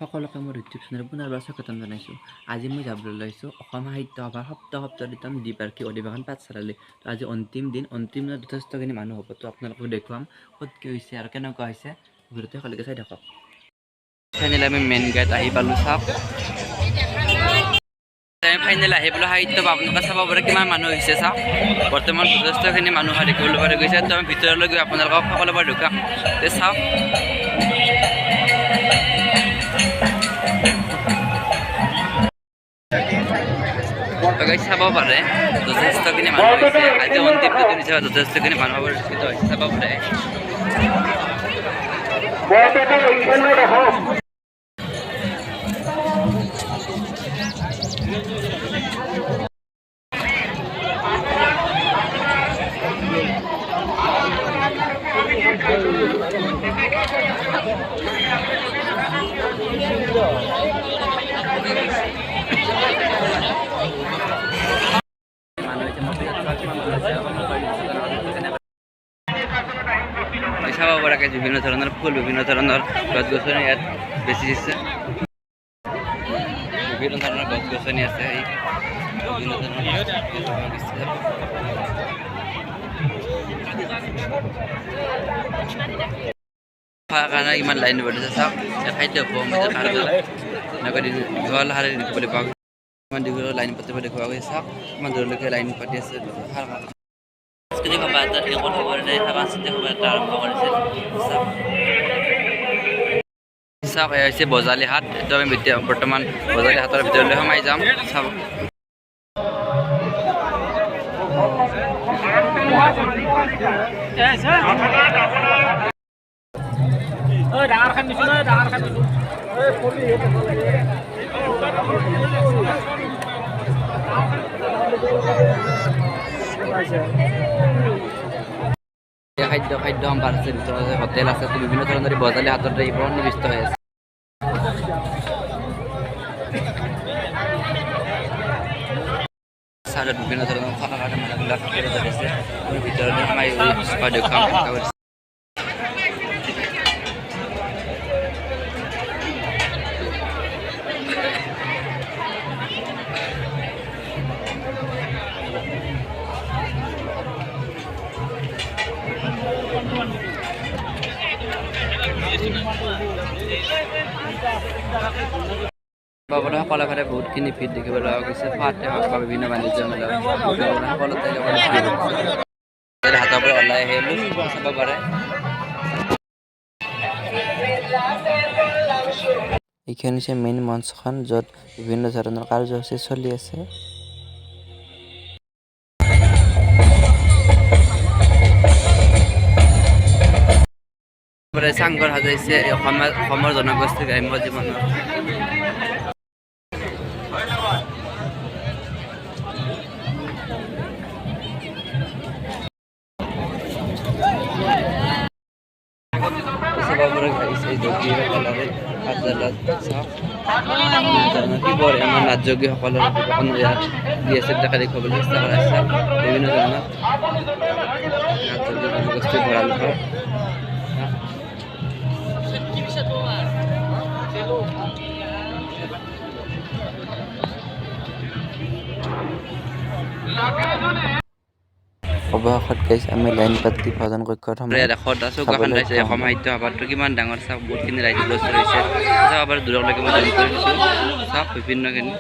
সকলোকে মোৰ YouTube channel পুনৰবাৰ স্বাগতম জনাইছোঁ। আজি মই যাবলৈ লৈছোঁ অসম সাহিত্য সভাৰ সপ্তমতম দ্বিবাৰ্ষিক অধিৱেশন পাঠশালালৈ। তো আজি অন্তিম দিন, অন্তিম দিনত যথেষ্টখিনি মানুহ হ'ব। তো আপোনালোকক দেখুৱাম ক'ত কি হৈছে আৰু কেনেকুৱা হৈছে। ভিডিঅ'টো সকলোকে চাই থাকক। ফাইনেল আমি মেইন গেট আহি পালোঁ। চাওক, ফাইনেল আহি পেলাই সাহিত্য আপোনালোকে চাব পাৰে কিমান মানুহ হৈছে। চাওক, বৰ্তমান যথেষ্টখিনি মানুহ দেখিবলৈ পোৱা গৈছে। তো আমি ভিতৰলৈ গৈ আপোনালোকক সকলোবাৰ ঢুকাম। তে চাওক, চাব পাৰে যথেষ্টখিনি মানুহ হৈছে। আজি অন্তিম দিন হিচাপে যথেষ্টখিনি মানুহ পৰিলক্ষিত হৈছে। চাব পাৰে চাব পৰাকৈ বিভিন্ন ধৰণৰ ফুল, বিভিন্ন ধৰণৰ গছ গছনি ইয়াত বেছি দিছে। বিভিন্ন ধৰণৰ গছ গছনি আছে। বিভিন্ন ধৰণৰ কাৰণে ইমান লাইন পাতিছে। চাওক, খাদ্য দীঘল শাৰী দেখিবলৈ পোৱা গৈছে। ইমান দীঘল লাইন পাতিব দেখুওৱা গৈছে। চাওক, ইমান দূৰলৈকে লাইন পাতি আছে। সাংস্কৃতিক সভা এটা সাংস্কৃতিক সভা এটা আৰম্ভ কৰিছিল। চাওক, এয়া হৈছে বজালী হাট। এইটো আমি বৰ্তমান বজালী হাটৰ ভিতৰলৈ সোমাই যাম। চাব, খাদ্য সম্ভাৰ আছে, ভিতৰত হোটেল আছে। বিভিন্ন ধৰণৰ বজালী হাতত এইবোৰ নিবিষ্ট হৈ আছে। চাইডত বিভিন্ন ধৰণৰ থকা কাৰণে মানুহবিলাক আছে। ভিতৰতে সোমাই দেখুৱাম। সকলো ফালে বহুতখিনি ভিৰ দেখিবলৈ পোৱা গৈছে। ফাটে হওক বা বিভিন্ন বাণিজ্য মেলা সকলোতে হাতৰ পৰা ওলাই আহিলোঁ। চাব পাৰে এইখন হৈছে মেইন মঞ্চখন, য'ত বিভিন্ন ধৰণৰ কাৰ্যসূচী চলি আছে। চাংঘৰ সাজাইছে অসমৰ জনগোষ্ঠীৰ গ্ৰাম্য জীৱনৰ। আমাৰ নাটযোগীসকলৰ দি আছে দেখা দেখুৱাবলৈ চেষ্টা কৰা হৈছে। বিভিন্ন ধৰণৰ নাটযোগী জনগোষ্ঠীৰ ভঁৰাল ঘৰ। অৱশেষত গাইছে আমি লাইন পাতি ভজন কক্ষত অসম সাহিত্য সভাটো কিমান ডাঙৰ। চাওক, বহুতখিনি ৰাইজ ব্যস্ত হৈছে। চাওক, বাৰু দূৰলৈকে মই জইন কৰি দিছোঁ। চাওক, বিভিন্নখিনি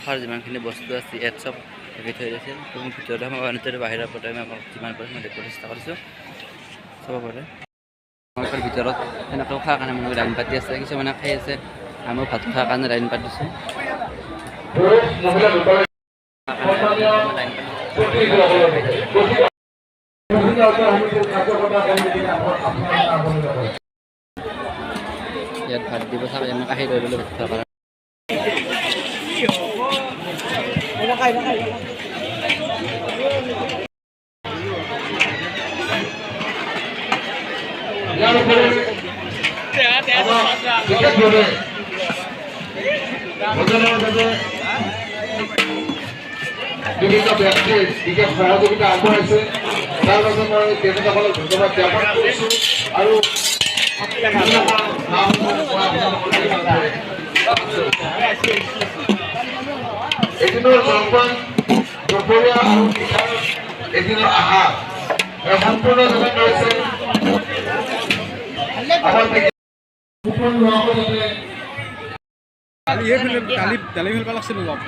খোৱাৰ যিমানখিনি বস্তু আছে ইয়াত চব থাকি থৈ দিছে। তুমি ভিতৰত বাহিৰৰ পৰা আমি আপোনাক যিমান পাৰোঁ মই দেখুৱাব চেষ্টা কৰিছোঁ। চাব পাৰে ভিতৰত সেনেকৈ খোৱাৰ কাৰণে মানুহ লাইন পাতি আছে। কিছুমানে খাই আছে। আমিও ভাত খোৱাৰ কাৰণে লাইন পাতিছোঁ। ইয়াত ভাত দিব। চাব, আমি কাঢ়ি লৈ ল'লোঁ ভাত খোৱাৰ কাৰণে। বিভিন্ন ব্যক্তিৰ বিশেষ সহযোগিতা আগবঢ়াইছে। তাৰ বাবে মই তেখেতসকলক ধন্যবাদ জ্ঞাপন কৰিছোঁ আৰু এদিনৰ জলপান দুপৰীয়া আৰু নিশাৰ এদিনৰ আহাৰ সম্পূৰ্ণ যোগান ধৰিছে আমাৰ দালি ফেলবা লাগছিল অলপ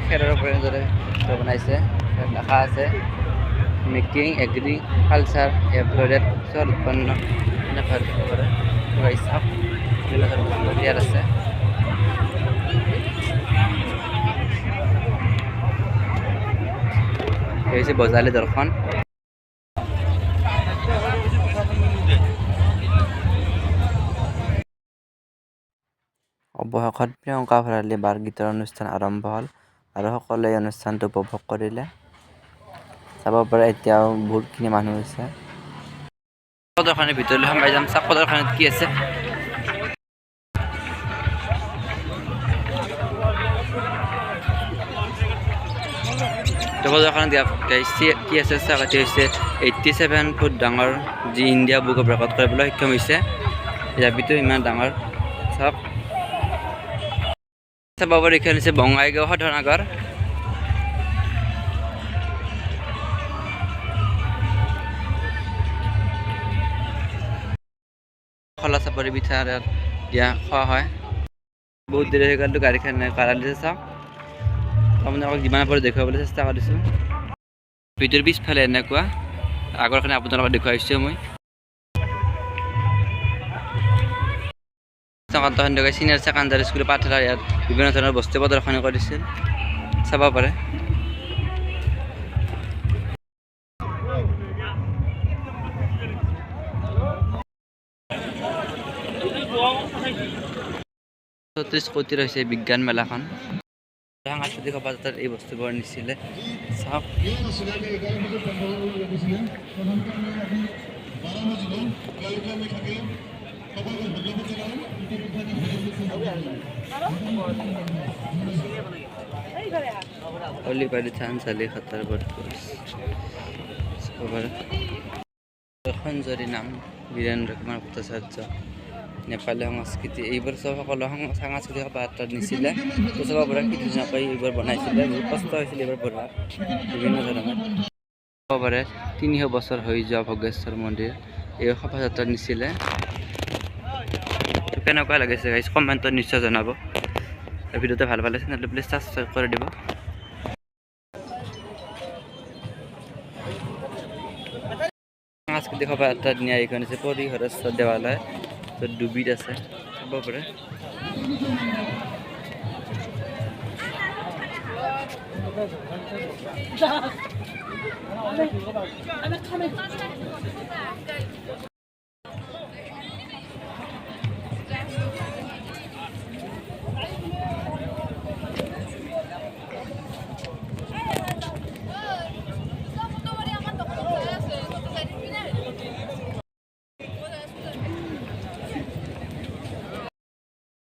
খেৰৰ ওপৰে বনাইছে লেখা আছে মেকিং এগ্ৰিকালচাৰ এমপ্লয়েড উৎপন্ন ইয়াত আছে এই হৈছে বজালী দৰ্শন অৱশেষত প্ৰিয়ংকা ভৰালী বাৰ গীতৰ অনুষ্ঠান আৰম্ভ হ'ল আৰু সকলোৱে এই অনুষ্ঠানটো উপভোগ কৰিলে চাব পাৰে এতিয়াও বহুতখিনি মানুহ হৈছে প্ৰদৰ্শনীৰ ভিতৰলৈ সোমাই যাম চাওক প্ৰদৰ্শনীত কি আছে প্ৰদৰ্শনীত কি আছে চাওক এটি হৈছে 87 ফুট ডাঙৰ যি ইণ্ডিয়া বুক অফ ৰেকৰ্ড কৰিবলৈ সক্ষম হৈছে জাপিটো ইমান ডাঙৰ চাওক চাব পাৰে এইখন হৈছে বঙাইগাঁও শোধনাগাৰ খোলা চাপৰি পিঠা দিয়া খোৱা হয় বহুত দেৰি হৈ গ'লতো গাড়ীখন কাঢ়া দিছে চাওক আপোনালোকক যিমান পাৰোঁ দেখুৱাবলৈ চেষ্টা কৰিছোঁ ভিতৰ পিছফালে এনেকুৱা আগৰখিনি আপোনালোকক দেখুৱাইছোঁ মই চকান্ত খণ্ডকাই চিনিয়ৰ ছেকেণ্ডাৰী স্কুল পাঠশালা ইয়াত বিভিন্ন ধৰণৰ বস্তু প্ৰদৰ্শনী কৰিছিল চাব পাৰে $34 কোটিৰ হৈছে বিজ্ঞান মেলাখন সাংস্কৃতিক সভাত এই বস্তুবোৰ নিছিলে চাওক অলিবাৰী থানচালি খাতাৰ সঞ্জৰী নাম বীৰেন্দ্ৰ কুমাৰ ভট্টাচাৰ্য নেপালী সংস্কৃতি এইবোৰ চব সকলো সাংস্কৃতিক সভাত নিছিলে তো চাব পৰা কি ধুনীয়াকৈ এইবোৰ বনাইছিলে বহুত কষ্ট হৈছিলে এইবোৰ বনোৱা বিভিন্ন ধৰণৰ চাব পাৰে 300 বছৰ হৈ যোৱা ভোগেশ্বৰ মন্দিৰ এই শোভাযাত্ৰাত নিছিলে কেনেকুৱা লাগিছে গাইজ কমেণ্টত নিশ্চয় জনাব ভিডিঅ'টো ভাল পালে চেনেলটো প্লিজ ছাবস্ক্ৰাইব কৰি দিব সাংস্কৃতিক সভাযাত্ৰাত নিয়া এইখন হৈছে পৰিহৰেশ্বৰ দেৱালয় য'ত ডুবিত আছে চাব পাৰে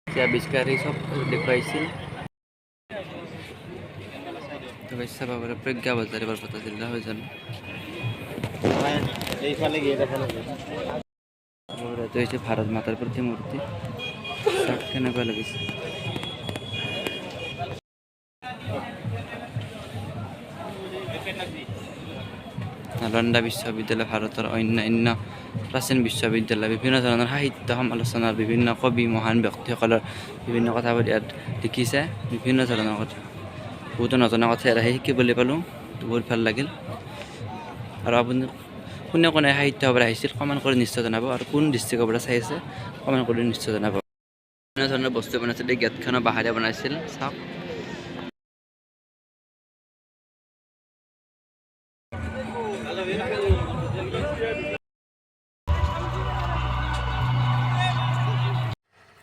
আৱিষ্কাৰী চব দেখুৱাইছিল চাব পাৰে প্ৰজ্ঞা বজাৰী বৰপেটা জিলা হয় জানো এইটো হৈছে ভাৰত মাতাৰ প্ৰতিমূৰ্তি চাওক কেনেকুৱা লাগিছে নালন্দা বিশ্ববিদ্যালয় ভাৰতৰ অন্যান্য প্ৰাচীন বিশ্ববিদ্যালয় বিভিন্ন ধৰণৰ সাহিত্য সমালোচনাৰ বিভিন্ন কবি মহান ব্যক্তিসকলৰ বিভিন্ন কথাবোৰ ইয়াত লিখিছে বিভিন্ন ধৰণৰ কথা বহুতো নজনা কথা ইয়াত আহি শিকিবলৈ পালোঁ বহুত ভাল লাগিল আৰু আপুনি কোনে কোনে সাহিত্য সভাত আহিছিল কমেণ্ট কৰি নিশ্চয় জনাব আৰু কোন ডিষ্ট্ৰিক্টৰ পৰা চাইছে কমেণ্ট কৰি নিশ্চয় জনাব বিভিন্ন ধৰণৰ বস্তু বনাইছিল এই গেটখনৰ বাহাৰে বনাইছিল চাওক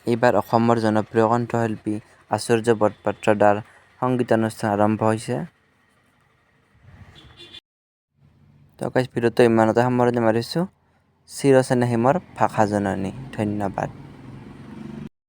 এইবাৰ অসমৰ জনপ্ৰিয় কণ্ঠশিল্পী আচাৰ্য বৰপাত্ৰৰ দ্বাৰ সংগীতানুষ্ঠান আৰম্ভ হৈছে তো গাইজ ভিডিঅ'টো ইমানতে সামৰণি মাৰিছোঁ চিৰচেনেহী মোৰ ভাষা জননী ধন্যবাদ।